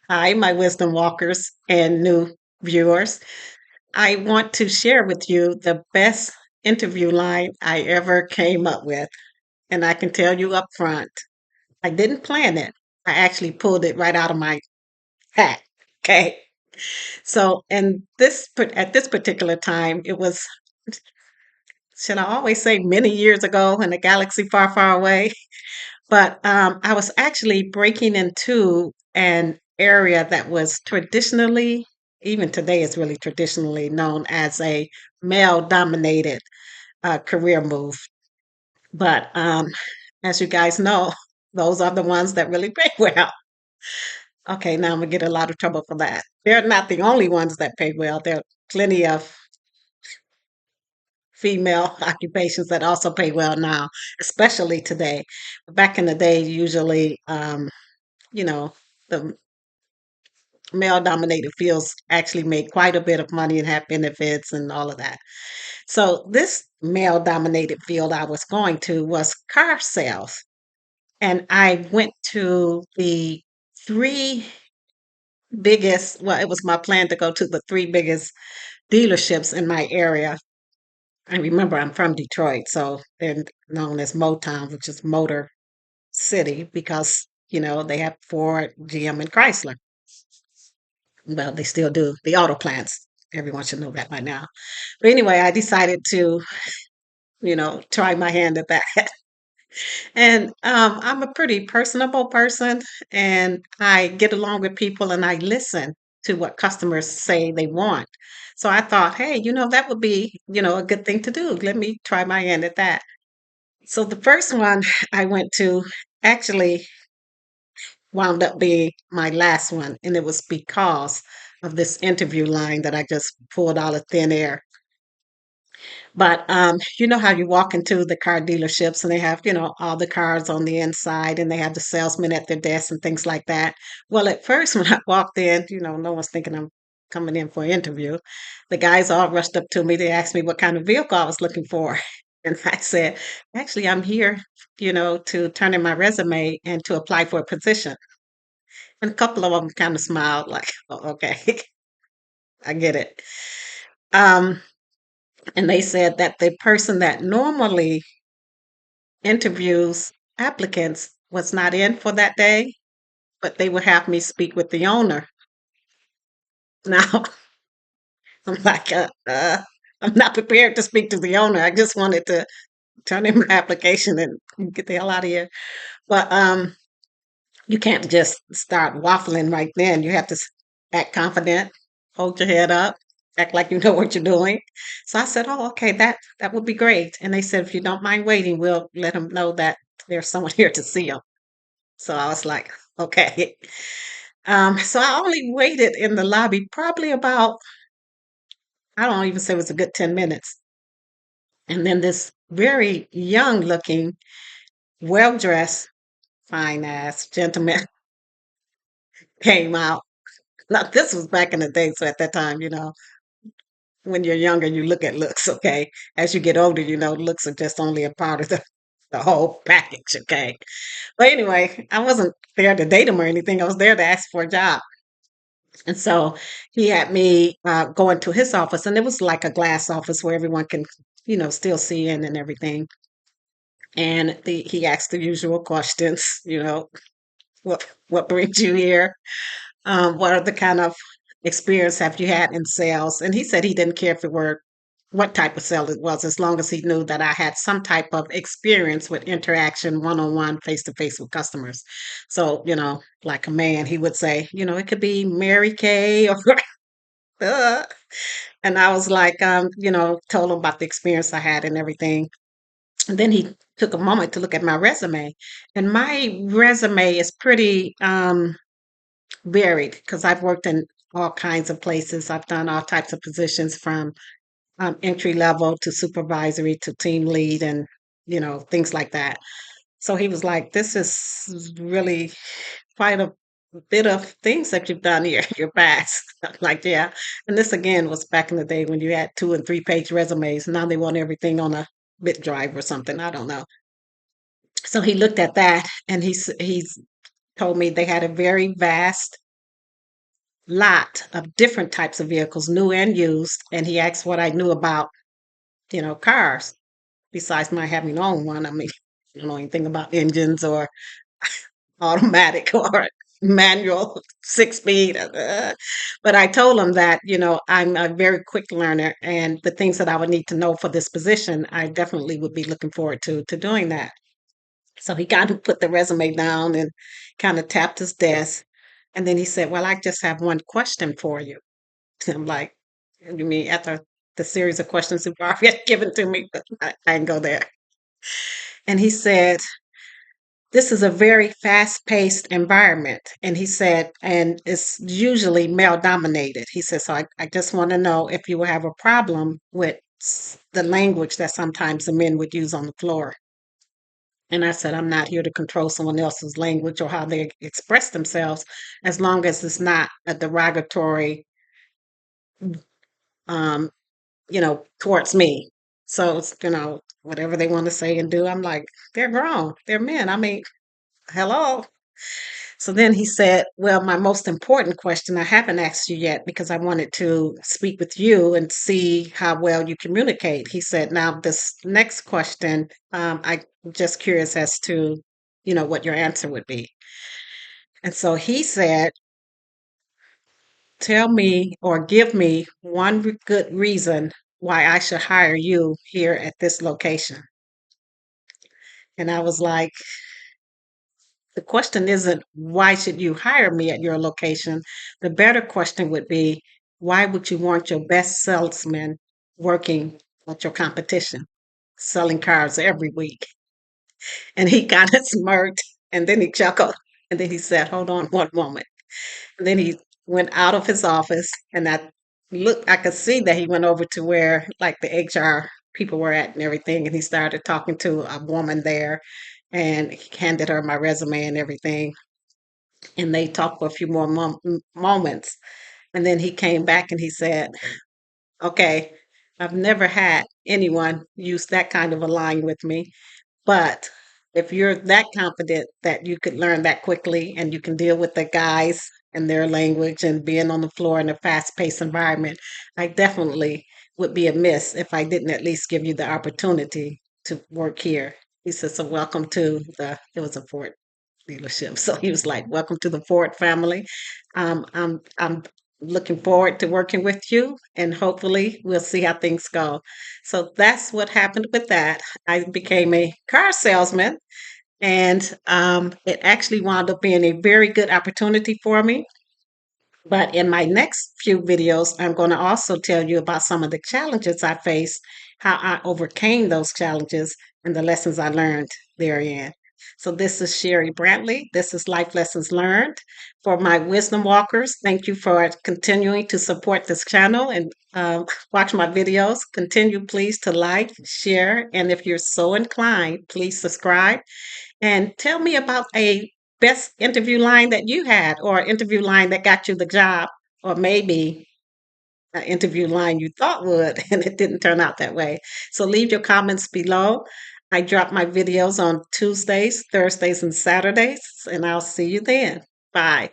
Hi, my wisdom walkers and new viewers. I want to share with you the best interview line I ever came up with. And I can tell you up front, I didn't plan it. I actually pulled it right out of my hat. Okay. So, at this particular time, it was, should I always say many years ago in a galaxy far, far away? But I was actually breaking into an area that was traditionally, even today, is really traditionally known as a male dominated career move. But as you guys know, those are the ones that really pay well. Okay, now I'm gonna get a lot of trouble for that. They're not the only ones that pay well. There are plenty of female occupations that also pay well now, especially today. Back in the day, usually, you know, the male dominated fields actually made quite a bit of money and have benefits and all of that. So this male dominated field I was going to was car sales. And I went to the three biggest, well, it was my plan to go to the three biggest dealerships in my area. And remember, I'm from Detroit, so they're known as Motown, which is Motor City, because, they have Ford, GM, and Chrysler. Well, they still do the auto plants. Everyone should know that by now. But anyway, I decided to, try my hand at that. And I'm a pretty personable person, and I get along with people and I listen to what customers say they want. So I thought, hey, that would be, a good thing to do. Let me try my hand at that. So the first one I went to actually wound up being my last one, and it was because of this interview line that I just pulled out of thin air. But you know how you walk into the car dealerships and they have, all the cars on the inside and they have the salesman at their desk and things like that. Well, at first when I walked in, no one's thinking I'm coming in for an interview. The guys all rushed up to me. They asked me what kind of vehicle I was looking for. And I said, actually, I'm here, to turn in my resume and to apply for a position. And a couple of them kind of smiled, like, oh, okay, I get it. Um, and they said that the person that normally interviews applicants was not in for that day, but they would have me speak with the owner. Now, I'm like, I'm not prepared to speak to the owner. I just wanted to turn in my application and get the hell out of here. But you can't just start waffling right then. You have to act confident, hold your head up, act like you know what you're doing. So I said, "Oh, okay, that would be great." And they said, "If you don't mind waiting, we'll let them know that there's someone here to see them." So I was like, "Okay." So I only waited in the lobby probably about, I don't even say it was a good 10 minutes. And then this very young looking, well dressed, fine ass gentleman came out. Now, this was back in the day. So at that time, when you're younger, you look at looks, okay? As you get older, looks are just only a part of the whole package, okay? But anyway, I wasn't there to date him or anything. I was there to ask for a job. And so he had me go into his office, and it was like a glass office where everyone can, still see in and everything. And he asked the usual questions, what brings you here? What are the kind of experience have you had in sales? And he said he didn't care if it were what type of sale it was, as long as he knew that I had some type of experience with interaction one on one, face to face with customers. So, like a man, he would say, it could be Mary Kay or uh, and I was like, told him about the experience I had and everything. And then he took a moment to look at my resume. And my resume is pretty varied because I've worked in all kinds of places. I've done all types of positions from entry level to supervisory to team lead and, things like that. So he was like, this is really quite a bit of things that you've done here, your past. I'm like, yeah. And this again was back in the day when you had 2 and 3 page resumes. Now they want everything on a bit drive or something. I don't know. So he looked at that and he's told me they had a very vast lot of different types of vehicles, new and used, and he asked what I knew about, cars, besides my having owned one. I mean, I don't know anything about engines or automatic or manual 6 speed. But I told him that, I'm a very quick learner and the things that I would need to know for this position, I definitely would be looking forward to doing that. So he kind of put the resume down and kind of tapped his desk. And then he said, well, I just have one question for you. I'm like, you mean after the series of questions you've already given to me? But I didn't go there. And he said, this is a very fast paced environment. And he said, and it's usually male dominated. He said, so I just want to know if you will have a problem with the language that sometimes the men would use on the floor. And I said, I'm not here to control someone else's language or how they express themselves, as long as it's not a derogatory, um, towards me. So it's, whatever they want to say and do, I'm like, they're grown, they're men. I mean, hello. So then he said, well, my most important question I haven't asked you yet because I wanted to speak with you and see how well you communicate. He said, now, this next question, I'm just curious as to, what your answer would be. And so he said, tell me or give me one good reason why I should hire you here at this location. And I was like, the question isn't why should you hire me at your location? The better question would be, why would you want your best salesman working at your competition, selling cars every week? And he kind of smirked and then he chuckled and then he said, hold on one moment. And then he went out of his office and I could see that he went over to where like the HR people were at and everything. And he started talking to a woman there and he handed her my resume and everything. And they talked for a few more moments. And then he came back and he said, okay, I've never had anyone use that kind of a line with me. But if you're that confident that you could learn that quickly and you can deal with the guys and their language and being on the floor in a fast paced environment, I definitely would be amiss if I didn't at least give you the opportunity to work here. He said, so welcome to it was a Ford dealership. So he was like, welcome to the Ford family. I'm looking forward to working with you and hopefully we'll see how things go. So that's what happened with that. I became a car salesman and it actually wound up being a very good opportunity for me. But in my next few videos, I'm going to also tell you about some of the challenges I faced, how I overcame those challenges, and the lessons I learned therein. So, this is Sherry Brantley. This is Life Lessons Learned. For my wisdom walkers, thank you for continuing to support this channel and watch my videos. Continue, please, to like, share, and if you're so inclined, please subscribe. And tell me about a best interview line that you had, or an interview line that got you the job, or maybe an interview line you thought would, and it didn't turn out that way. So leave your comments below. I drop my videos on Tuesdays, Thursdays, and Saturdays, and I'll see you then. Bye.